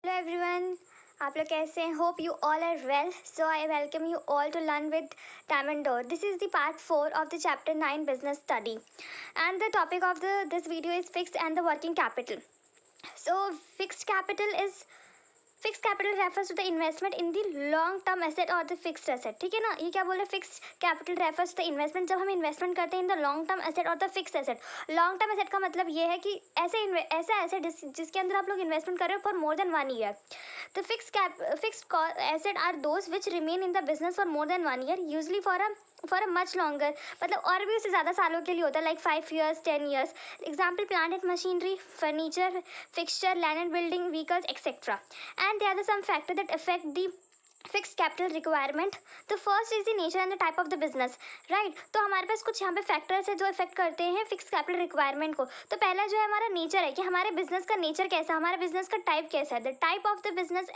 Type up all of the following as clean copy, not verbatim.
Hello everyone, आप लोग कैसे हैं? Hope you all are well. So I welcome you all to learn with Tamandor. This is the part 4 of the chapter 9 business study, and the topic of this video is fixed and the working capital. So fixed capital refers to the investment in the long term asset or the fixed asset. ठीक है ना, ये क्या बोल रहे हैं? Fixed capital refers to the investment. जब हम इन्वेस्टमेंट करते हैं in the long term asset और the fixed asset. Long term asset का मतलब ये है कि ऐसा एसेट जिसके अंदर आप लोग इन्वेस्टमेंट कर रहे हो for more than 1 year. The fixed asset are those which remain in the business for more than 1 year, usually for a much longer. मतलब और भी उससे ज़्यादा सालों के लिए होता है, like 5 years, 10 years. Example, plant and machinery, furniture, fixture, land and building, vehicles, etc. And there are some factors that affect the fixed capital requirement. The first is the nature and the type of the business. Right, तो हमारे पास कुछ यहाँ पे factors है जो effect करते हैं fix capital requirement को. तो पहला जो है हमारा नेचर है कि हमारे बिजनेस का नेचर कैसा है, हमारे बिजनेस का टाइप कैसा है. The type of the business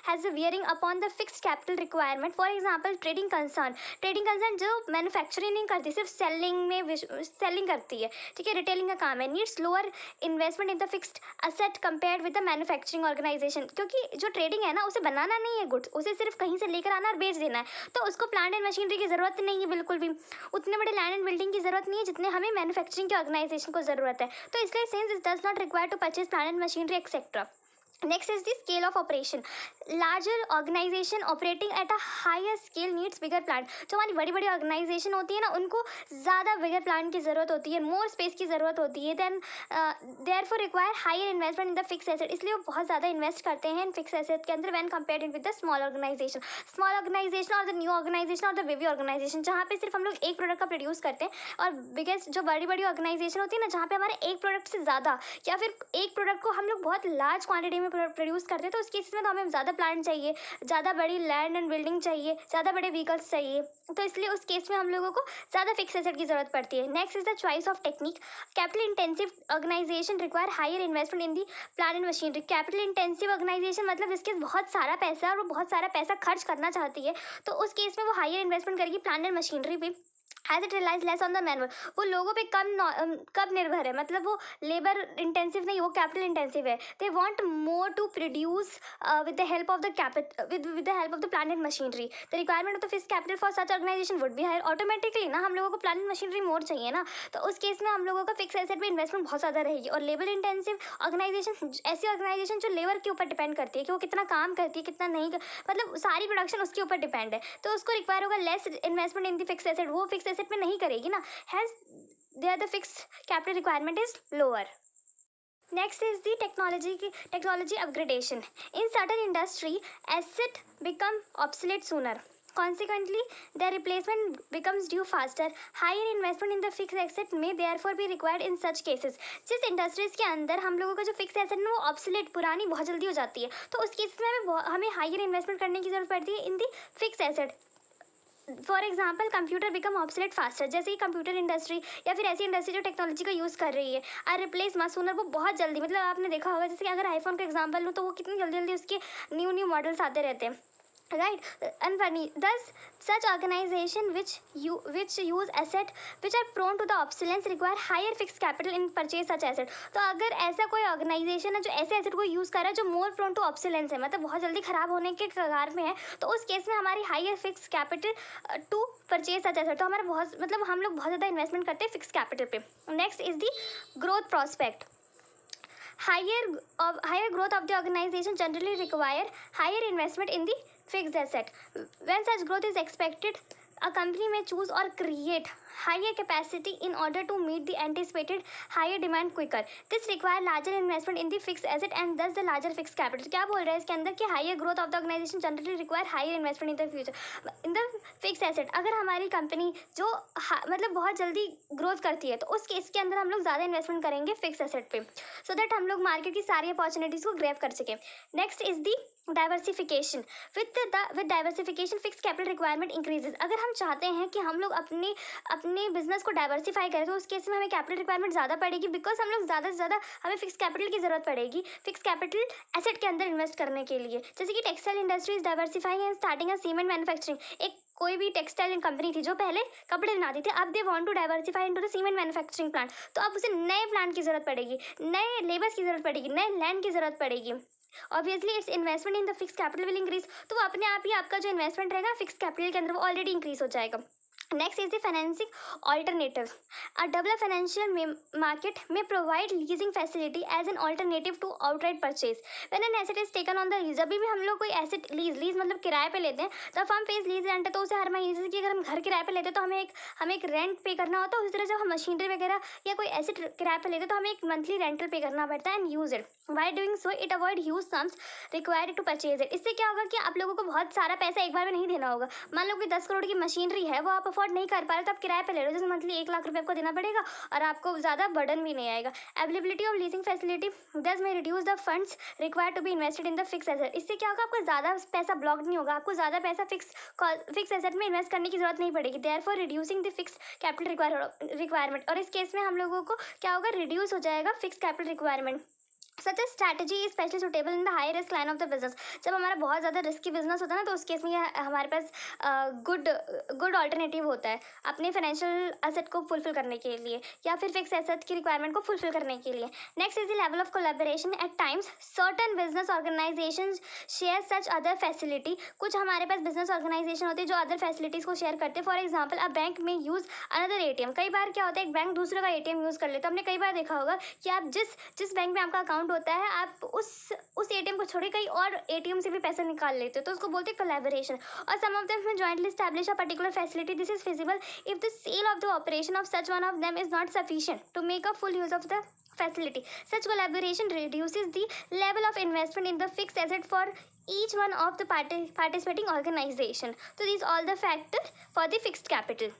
has a wearing upon the fixed capital requirement. For example, trading concern जो मैन्युफैक्चरिंग नहीं करती, सिर्फ सेलिंग करती है. ठीक है, रिटेलिंग का काम है. Needs lower investment in the fixed asset compared with the manufacturing organisation. क्योंकि जो ट्रेडिंग है ना, उसे बनाना नहीं है गुड्स, उसे सिर्फ कहीं से लेकर आना और बेच देना है. तो उसको प्लांट एंड मशीनरी की ज़रूरत नहीं है बिल्कुल भी. उतने बड़े लैंड एंड बिल्डिंग की ज़रूरत नहीं है जितने हमें मैन्युफैक्चरिंग के ऑर्गेनाइजेशन को ज़रूरत है. तो इसलिए since it does not require to purchase plant and machinery etcetera. Next is the scale of operation. Larger organization operating at a higher scale needs bigger plant. जो हमारी बड़ी बड़ी ऑर्गेनाइजेशन होती है ना, उनको ज़्यादा बिगर प्लांट की ज़रूरत होती है, मोर स्पेस की ज़रूरत होती है. Then therefore require higher investment in the fix asset. इसलिए वो बहुत ज़्यादा इन्वेस्ट करते हैं इन फिक्स एसेट के अंदर when compared with the small organisation or the new organisation or the baby organisation, जहाँ पे सिर्फ हम लोग एक प्रोडक्ट का प्रोड्यूस करते हैं. और बिगेस्ट जो बड़ी बड़ी ऑर्गेनाइजेशन होती है ना, जहाँ पे हमारे एक प्रोडक्ट से ज़्यादा या फिर एक प्रोडक्ट को हम लोग बहुत लार्ज क्वांटिटी में प्रोड्यूस करते हैं, तो उस केस में तो हमें ज़्यादा प्लांट चाहिए, ज़्यादा बड़ी लैंड एंड बिल्डिंग चाहिए, ज़्यादा बड़े व्हीकल्स चाहिए. तो इसलिए उस केस में हम लोगों को ज़्यादा फिक्स एसेट की ज़रूरत पड़ती है. Next is the choice of technique. Capital intensive organisation require higher investment in the plant and machinery. Capital intensive organisation मतलब जिसके बहुत सारा पैसा है और वो बहुत सारा पैसा खर्च करना चाहती है, तो उस केस में वो हायर इन्वेस्टमेंट करेगी प्लांट एंड मशीनरी पे. As it relies less on the manual. वो लोगों पे कम निर्भर है, मतलब वो लेबर इंटेंसिव नहीं, वो कैपिटल इंटेंसिव है. They want more to produce with the help of the plant and machinery. The requirement of the fixed capital for such organisation would be higher. Automatically ना हम लोगों को प्लांट एंड मशीनरी मोर चाहिए ना, तो उस case में हम लोगों का फिक्स एसेट पे इन्वेस्टमेंट बहुत ज़्यादा रहेगी. और लेबर इंटेंसिव ऑर्गेनाइजेशन ऐसी ऑर्गेनाइजेशन जो लेबर के ऊपर डिपेंड करती है कि वो कितना काम करती है, कितना नहीं, मतलब सारी प्रोडक्शन उसके ऊपर डिपेंड है, तो उसको रिक्वायर होगा less investment in the fix asset. वो फिक्स एसेट में नहीं करेगी ना, hence there the fixed capital requirement is lower. Next is the technology upgradation. In certain industry, asset become obsolete sooner. Consequently, their replacement becomes due faster. Higher investment in the fixed asset may therefore be required in such cases. जिस industries के अंदर हम लोगों का जो fix asset है वो obsolete पुरानी बहुत जल्दी हो जाती है, तो उस केस में हमें हायर इन्वेस्टमेंट करने की जरूरत पड़ती है in the fix asset. For example, computer become obsolete faster. जैसे कि कंप्यूटर इंडस्ट्री या फिर ऐसी इंडस्ट्री जो टेक्नोलॉजी का यूज़ कर रही है, और रिप्लेस मच सूनर, वो बहुत जल्दी, मतलब आपने देखा होगा जैसे कि अगर आईफोन का एग्जाम्पल लूँ तो वो कितनी जल्दी जल्दी उसके न्यू मॉडल्स आते रहते हैं. Right, and funny. Thus, such organization which use asset which are prone to the obsolescence require higher fixed capital in purchase such asset. तो अगर ऐसा कोई ऑर्गेनाइजेशन है जो ऐसे एसेट को यूज़ कर रहा है जो मोर प्रोन टू ऑब्सोलेंस है, मतलब बहुत जल्दी ख़राब होने के कगार में है, तो उस केस में हमारी higher fix capital to purchase such asset. तो हमारा बहुत, मतलब हम लोग बहुत ज़्यादा इन्वेस्टमेंट करते हैं फिक्स कैपिटल पे. Next is the growth prospect. Higher growth of the organization generally require higher investment in the fixed asset. When such growth is expected, a company may choose or create higher capacity in order to meet the anticipated higher demand quicker. This require larger investment in the fixed asset and thus the larger fixed capital. क्या बोल रहा है इसके अंदर कि higher growth of the organization generally require higher investment in the future in the fixed asset. अगर हमारी company जो मतलब बहुत जल्दी ग्रोथ करती है, तो उस केस के अंदर हम लोग ज़्यादा इन्वेस्टमेंट करेंगे फिक्स एसेट पे, सो दैट हम लोग मार्केट की सारी अपॉर्चुनिटीज़ को ग्रैब कर सकें. Next is the diversification. With diversification fix capital requirement increases. अगर हम चाहते हैं कि हम लोग अपने बिजनेस को डाइवर्सिफाई करें, तो उस केस में हमें कैपिटल रिक्वायरमेंट ज़्यादा पड़ेगी, बिकॉज हम लोग ज़्यादा से ज़्यादा हमें फिक्स कैपिटल की ज़रूरत पड़ेगी फिक्स कैपिटल एसेट के अंदर इन्वेस्ट करने के लिए. जैसे कि textile industry is diversifying and starting a cement manufacturing. एक कोई भी टेक्सटाइल कंपनी थी जो पहले कपड़े बनाती थी, अब they want to diversify into the cement manufacturing plant, तो अब उसे नए प्लांट की ज़रूरत पड़ेगी, नए लेबर्स की ज़रूरत पड़ेगी, नए लैंड की ज़रूरत पड़ेगी। Obviously it's investment in the fix capital will increase, तो वो अपने आप ही आपका जो इन्वेस्टमेंट रहेगा फिक्स कैपिटल के अंदर वो ऑलरेडी इंक्रीज हो जाएगा। Next is the financing alternative. A developed financial market may provide leasing facility as an alternative to outright purchase. When an asset is taken on the lease, जब भी हम लोग कोई एसेट लीज मतलब किराए पे लेते हैं, तब हम पेज लीज रेंट, तो उसे हर महीने, जैसे कि अगर हम घर किराए पे लेते हैं तो हमें एक रेंट पे करना होता है, उसी तरह जब हम मशीनरी वगैरह या कोई एसेट किराए पे लेते हैं तो हमें एक मंथली रेंटल पे करना पड़ता है and use it. By doing so it avoid huge sums required to purchase it. इससे क्या होगा कि आप लोगों को बहुत सारा पैसा एक बार में नहीं देना होगा। मान लो कि 10 करोड़ की मशीनरी है, वो आप अफोर्ड नहीं कर पा रहे तो आप किराए पे ले लो, जैसे मंथली 1 लाख रुपए आपको देना पड़ेगा और आपको ज़्यादा बर्डन भी नहीं आएगा। Availability of leasing facility thus may reduce the funds required to be invested in the fix asset. इससे क्या होगा, आपको ज़्यादा पैसा ब्लॉक नहीं होगा, आपको ज़्यादा पैसा फिक्स एसेट में इन्वेस्ट करने की जरूरत नहीं पड़ेगी। Therefore reducing the fix capital requirement, और इस केस में हम लोगों को क्या होगा, रिड्यूस हो जाएगा fix capital requirement. Such A strategy is specially suitable in the high risk line of the business. जब हमारा बहुत ज़्यादा रिस्की बिजनेस होता है ना, तो उस केस में हमारे पास गुड ऑल्टरनेटिव होता है अपने फाइनेंशियल एसेट को फुलफिल करने के लिए या फिर फिक्स एसेट की रिक्वायरमेंट को फुलफिल करने के लिए। Next is the level of collaboration. At times certain business organisation share such other facility. कुछ हमारे पास बिजनेस ऑर्गेनाइजेशन होते हैं जो अदर फैसिलिटीज़ को शेयर करते हैं। फॉर एग्जाम्पल अ बैंक में यूज़ अनदर ATM। कई बार क्या होता है, एक बैंक दूसरे का ATM यूज़ कर लेता है। हमने कई बार देखा होगा कि आप जिस बैंक में आपका अकाउंट होता है, आप उस ATM को छोड़े कहीं और ATM से भी पैसा निकाल लेते हो, तो उसको बोलते हैं कोलैबोरेशन। और some of them jointly establish a particular facility. This is feasible if the sale of the operation of such one of them is not sufficient to make a full use of the facility. Such collaboration reduces the level of investment in the fixed asset for each one of the participating organization. So these all the factors for the fixed capital.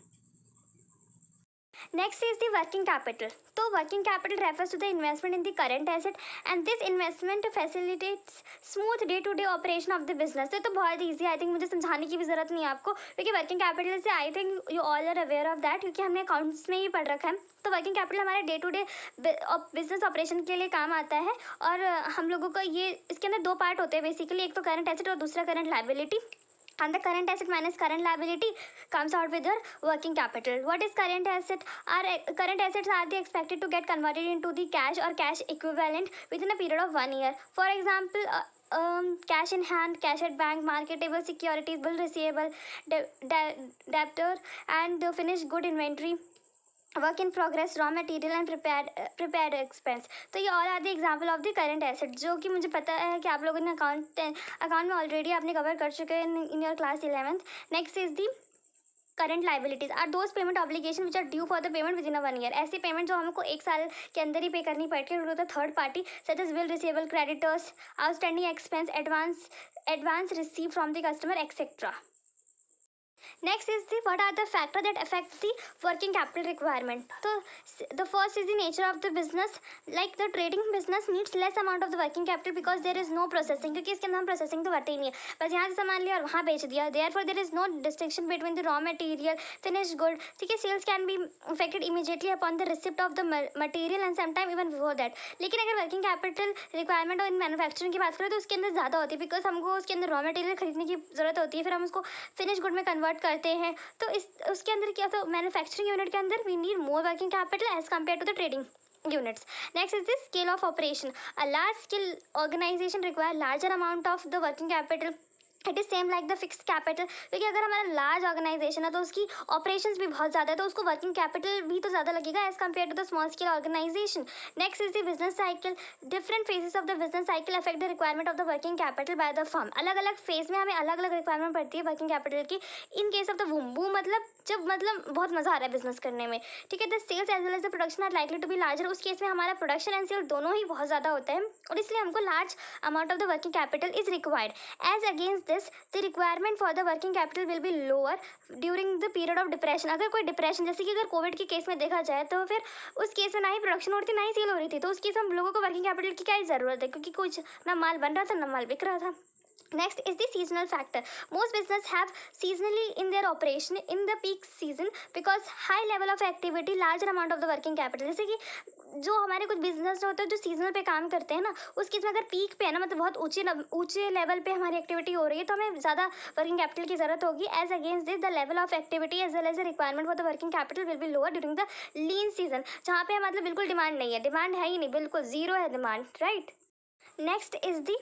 Next is the working capital. तो working capital refers to the investment in the current asset and this investment facilitates smooth day-to-day operation of the business. तो बहुत easy, I think मुझे समझाने की भी ज़रूरत नहीं है आपको, क्योंकि working capital से I think you all are aware of that, क्योंकि हमने अकाउंट्स में ही पढ़ रखा है। तो वर्किंग कैपिटल हमारे day to day business operation के लिए काम आता है और हम लोगों का ये इसके अंदर 2 पार्ट होते हैं बेसिकली, एक तो करंट एसेट और दूसरा current liability. And the current asset minus current liability comes out with your working capital. What is current asset? Our current assets are the expected to get converted into the cash or cash equivalent within a period of 1 year. For example, cash in hand, cash at bank, marketable securities, bill receivable, debtor, and finished good inventory, work in progress, raw material and prepared expense. तो ये all are the example of the current asset, जो कि मुझे पता है कि आप लोगों ने अकाउंट में ऑलरेडी आपने कवर कर चुके हैं in your class 11th। Next is the current liabilities are those payment obligation which are due for the payment within 1 year. ऐसी पेमेंट जो हमको 1 साल के अंदर ही पे करनी पड़ती है to the third party, such as bill receivable, creditors, outstanding expense, advance receive from the customer etcetera. Next is the what are the factors that affect the working capital requirement. So the first is the nature of the business. Like the trading business needs less amount of the working capital because there is no processing, क्योंकि इसके अंदर हम processing तो करते ही नहीं है, बस यहाँ से सामान लिया और वहाँ बेच दिया। Therefore there is no distinction between the raw material, finished good. ठीक है, sales can be affected immediately upon the receipt of the material and sometime even before that. लेकिन अगर वर्किंग कैपिटल रिक्वायरमेंट और मैन्युफैक्चरिंग की बात करें तो उसके अंदर ज़्यादा होती है, बिकॉज हमको उसके अंदर रॉ मटेरियल खरीदने की ज़रूरत होती है, फिर हम उसको फिनिश गुड में कन्वर्ट करते हैं। तो उसके अंदर क्या, तो मैन्युफैक्चरिंग यूनिट के अंदर we need more working capital as compare to the trading units. Next is the scale of operation. A large scale organization require larger amount of the working capital. It is same like the fix capital, क्योंकि अगर हमारा large organisation है तो उसकी operations भी बहुत ज़्यादा है, तो उसको वर्किंग कैपिटल भी तो ज़्यादा लगेगा as compare to the small scale organisation. Next is the business cycle. Different phases of the business cycle affect the requirement of the working capital by the firm. अलग अलग फेज में हमें अलग अलग रिक्वायरमेंट पड़ती है वर्किंग कैपिटल की। In case of the boom मतलब जब बहुत मज़ा आ रहा है बिजनेस करने में, ठीक है, the sales as well as the production are likely to be larger. उस केस में हमारा प्रोडक्शन एंड सेल दोनों ही बहुत ज़्यादा होता है और इसलिए हमको large amount of the working capital is required. As against this the requirement for the working capital will be lower during the period of depression. अगर कोई डिप्रेशन, जैसे कि अगर कोविड के केस में देखा जाए तो फिर उस केस में ना ही प्रोडक्शन हो रही थी ना ही सेल हो रही थी, तो उस केस में हम लोगों को वर्किंग कैपिटल की क्या ज़रूरत है, क्योंकि कुछ ना माल बन रहा था ना माल बिक रहा था। Next is the seasonal factor. Most business have seasonally in their operation in the peak season because high level of activity, larger amount of the working capital. जैसे कि जो हमारे कुछ बिजनेस होते हैं जो सीजनल पे काम करते हैं ना, उस केस में अगर पीक पे है ना, मतलब बहुत ऊंचे लेवल पे हमारी एक्टिविटी हो रही है, तो हमें ज़्यादा वर्किंग कैपिटल की जरूरत होगी. As against this the level of activity as well as the requirement for the working capital will be lower during the lean season, जहाँ पे मतलब बिल्कुल डिमांड नहीं है, डिमांड है ही नहीं, बिल्कुल जीरो है demand, right. Next is the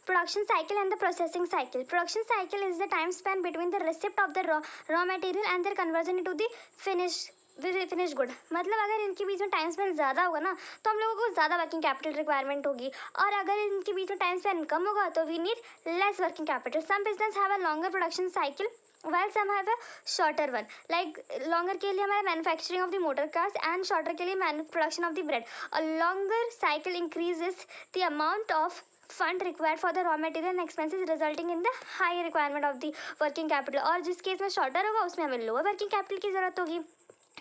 production cycle and the processing cycle. Production cycle is the time span between the receipt of the raw material and their conversion into the finish good. मतलब अगर इनके बीच में time Spain ज़्यादा होगा ना, तो हम लोगों को ज़्यादा वर्किंग कैपिटल रिक्वायरमेंट होगी, और अगर इनके बीच में टाइम स्पेन कम होगा तो we need less working capital. Some business have a longer production cycle while some have a shorter one. Like longer के लिए हमारा manufacturing of the motor cars and shorter के लिए production of the bread. A longer cycle increases the amount of fund required for the raw material and expenses resulting in the high requirement of the working capital. और जिस case में shorter होगा उसमें हमें lower working capital की ज़रूरत होगी.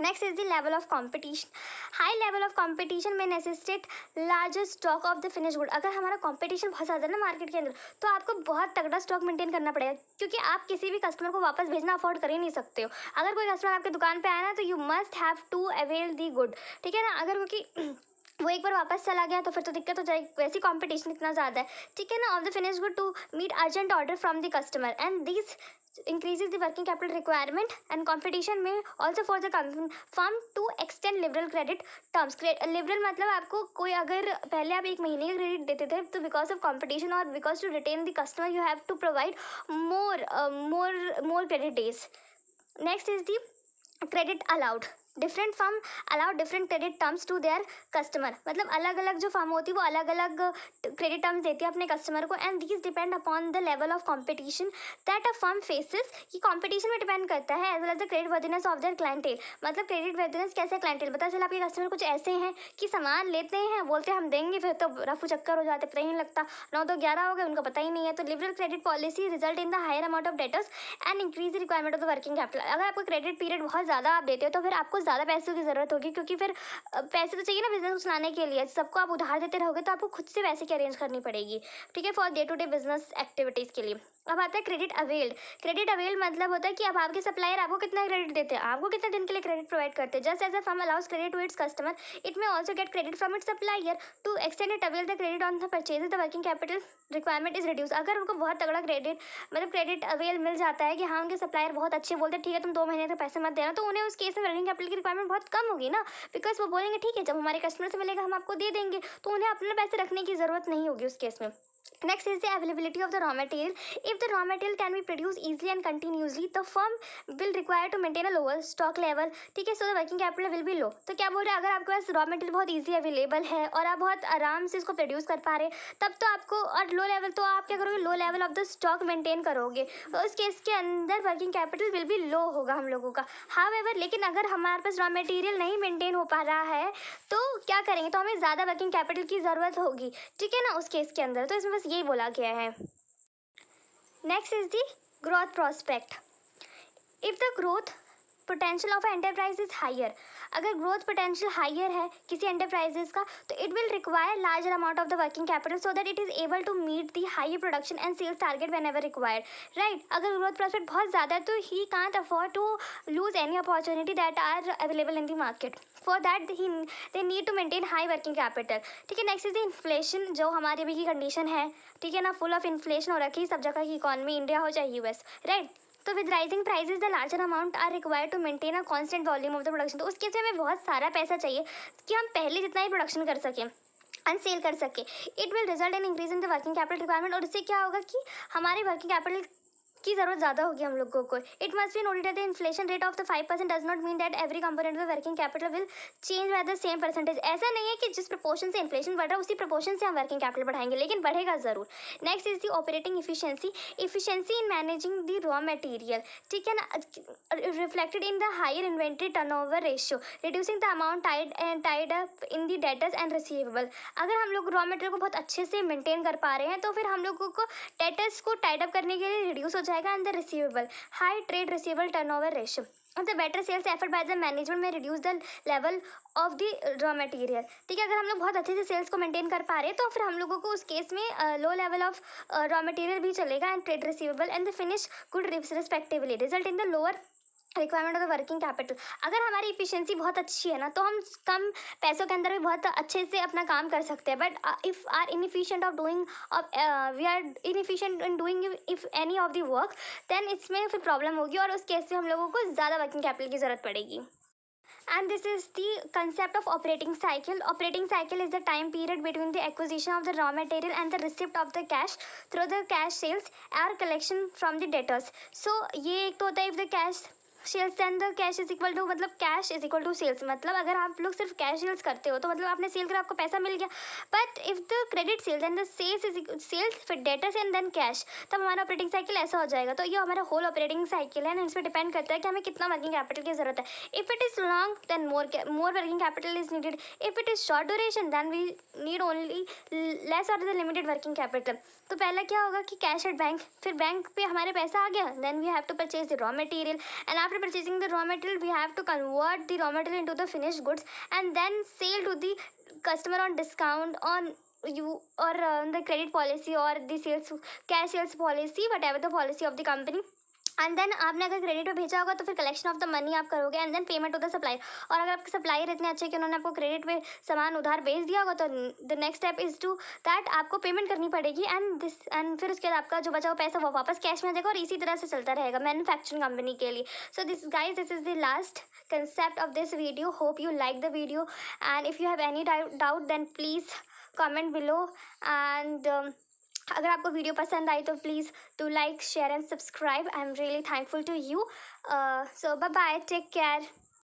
Next is the level of competition. High level of competition may necessitate larger stock of the finished good. अगर हमारा competition बहुत ज़्यादा है ना मार्केट के अंदर, तो आपको बहुत तगड़ा स्टॉक मेंटेन करना पड़ेगा, क्योंकि आप किसी भी कस्टमर को वापस भेजना अफोर्ड कर ही नहीं सकते हो. अगर कोई कस्टमर आपकी दुकान पे आया ना, तो you must have to avail the good, ठीक है ना. अगर क्योंकि वो एक बार वापस चला गया तो फिर तो दिक्कत हो जाएगी. वैसी कंपटीशन इतना ज़्यादा है, ठीक है ना. Of the finish good to meet urgent order from the customer and this increases the working capital requirement, and competition may also force the firm to extend liberal credit terms. Liberal मतलब आपको कोई अगर पहले आप एक महीने का credit देते थे, तो because of competition और because to retain the customer you have to provide more credit days. Next is the credit allowed. Different firm allow different credit terms to their customer. मतलब अलग अलग जो फर्म होती है वो अलग अलग क्रेडिट टर्म्स देती है अपने कस्टमर को, and these depend upon the level of competition that a firm faces. ये कॉम्पिटिशन में डिपेंड करता है, as well as the creditworthiness of their clientele. मतलब क्रेडिट वर्दिनेस कैसे क्लाइंटेल, पता चला आपके कस्टमर कुछ ऐसे हैं कि सामान लेते हैं, बोलते हैं हम देंगे, फिर तो रफू चक्कर हो जाते, पता ही नहीं लगता 9 तो 11 हो गए, उनको पता ही नहीं है. तो liberal credit policy result in the higher amount of debtors and increase the requirement of the working capital. अगर आपको क्रेडिट पीरियड बहुत ज़्यादा आप देते हो, तो फिर आपको ज़्यादा पैसों की ज़रूरत होगी, क्योंकि फिर पैसे तो चाहिए ना बिजनेस को चलाने के लिए. सबको आप उधार देते रहोगे तो आपको खुद से पैसे की अरेंज करनी पड़ेगी, ठीक है, for day to day business activities के लिए. अब आता है क्रेडिट अवेल्ड. क्रेडिट अवेल्ड मतलब होता है कि अब आपके सप्लायर आपको कितना क्रेडिट देते हैं, आपको कितने दिन के लिए क्रेडिट प्रोवाइड करते हैं. Just as a firm allows credit to its customer, it may also get credit from its supplier to extend it avail the credit on the purchase. The working capital requirement is reduce. अगर उनको बहुत तगड़ा credit मतलब credit avail मिल जाता है कि हाँ उनके सप्लायर बहुत अच्छे बोलते हैं ठीक है तुम 2 महीने तक पैसे मत देना, तो उन्हें उस केस में वर्किंग कैपिटल की रिक्वायरमेंट बहुत कम होगी ना, बिकॉज वो बोलेंगे ठीक है जब हमारे कस्टमर से मिलेगा हम आपको दे देंगे, तो उन्हें अपने पैसे रखने की ज़रूरत नहीं होगी उस केस में. Next is the availability of the raw material. If the raw material can be produced easily and continuously, the firm will require to maintain a lower stock level. ठीक है, so the working capital will be low. तो क्या बोल रहे हैं, अगर आपके पास raw material बहुत ईजी अवेलेबल है और आप बहुत आराम से इसको प्रोड्यूस कर पा रहे हैं, तब तो आपको, और लो लेवल, तो आप क्या करोगे, low level of the stock maintain करोगे, उस केस के अंदर वर्किंग कैपिटल विल बी लो होगा हम लोगों का. हाउएवर लेकिन अगर हमारे पास रॉ मटेरियल नहीं मेंटेन हो पा रहा है तो क्या करेंगे, तो हमें ज़्यादा वर्किंग कैपिटल की ज़रूरत होगी, ठीक है ना, उस केस के अंदर. तो इसमें बस यही बोला गया है. Next is the growth prospect. If the growth potential of enterprise is higher, अगर ग्रोथ पोटेंशियल हायर है किसी एंटरप्राइजेस का, तो it will require larger amount of the working capital so that it is able to meet the high production and sales target whenever required. Right, अगर growth prospect बहुत ज़्यादा है तो he can't afford to lose any opportunity that are available in the market. For that they need to maintain high working capital. ठीक है, next is the inflation, जो हमारी अभी की कंडीशन है, ठीक है ना, फुल ऑफ इन्फ्लेशन हो रखी है सब जगह की इकॉनमी, इंडिया हो चाहे यूएस, राइट. तो with rising prices the larger amount are required to maintain a constant volume of the production. तो उस केस में हमें बहुत सारा पैसा चाहिए कि हम पहले जितना ही प्रोडक्शन कर सकें एंड सेल कर सके. It will result in increase in the working capital requirement. और इससे क्या होगा कि हमारी वर्किंग कैपिटल की ज़रूरत ज़्यादा होगी हम लोगों को. It must be noted that the inflation rate of the 5% does not mean that every component of working capital will change by the same percentage. ऐसा नहीं है कि जिस प्रपोर्शन से इन्फ्लेशन बढ़ रहा है उसी प्रपोर्शन से हम वर्किंग कैपिटल बढ़ाएंगे, लेकिन बढ़ेगा ज़रूर. Next is the operating efficiency. Efficiency in managing the raw material, ठीक है ना, reflected in the higher inventory turnover ratio, reducing the amount tied up in the debtors and receivable. अगर हम लोग रॉ मटेरियल को बहुत अच्छे से मेंटेन कर पा रहे हैं तो फिर हम लोगों को डेटर्स को टाइड अप करने के लिए रिड्यूस हो जाएगा जाएगा and the receivable, high trade receivable turnover ratio, the better sales effort by the management may reduce the level of the raw material. ठीक है, अगर हम लोग बहुत अच्छे से सेल्स को मेंटेन कर पा रहे हैं तो फिर हम लोगों को उस केस में low level of raw material भी चलेगा and trade receivable and the finish good respectively result in the lower requirement of the working capital. अगर हमारी इफिशिएंसी बहुत अच्छी है ना तो हम कम पैसों के अंदर भी बहुत अच्छे से अपना काम कर सकते हैं, but if are inefficient of doing we are inefficient in doing if any of the work, then इसमें फिर प्रॉब्लम होगी और उस केस में हम लोगों को ज़्यादा वर्किंग कैपिटल की ज़रूरत पड़ेगी। And this is the concept of operating cycle. Operating cycle is the time period between the acquisition of the raw material and the receipt of the cash through the cash sales or collection from the debtors. So ये एक तो होता है if the cash sales than the cash is equal to, मतलब cash is equal to sales, मतलब अगर आप लोग सिर्फ कैश सेल्स करते हो तो मतलब आपने सेल कर आपको पैसा मिल गया, but if the credit sales and the sales is sales फिर डेटर्स एंड देन कैश, तब हमारा ऑपरेटिंग साइकिल ऐसा हो जाएगा। तो ये हमारा होल ऑपरेटिंग साइकिल है, इस पर डिपेंड करता है कि हमें कितना वर्किंग कैपिटल की जरूरत है। If it is long then more working capital is needed, if it is short duration then we need only less और द लिमिटेड वर्किंग कैपिटल। तो पहला क्या होगा कि कैश एट बैंक, फिर बैंक पे हमारे पैसा आ गया, then we have to purchase the raw material and after purchasing the raw material we have to convert the raw material into the finished goods and then sell to the customer on discount on you or the credit policy or the sales cash sales policy, whatever the policy of the company। And then आपने अगर credit पे भेजा होगा तो फिर collection of the money आप करोगे and then payment to the supplier. और अगर आपके सप्लायर इतने अच्छे कि उन्होंने आपको क्रेडिट पे सामान उधार भेज दिया होगा तो the next step is to that आपको पेमेंट करनी पड़ेगी एंड फिर उसके बाद आपका जो बचा हुआ पैसा वो वापस कैश में आ जाएगा और इसी तरह से चलता रहेगा मैन्युफैक्चरिंग कंपनी के लिए। So this guys this is the last concept of this video. Hope you like the video and if you have any doubt then please comment below and अगर आपको वीडियो पसंद आई तो please do like share and subscribe. I am really thankful to you. So bye bye, take care.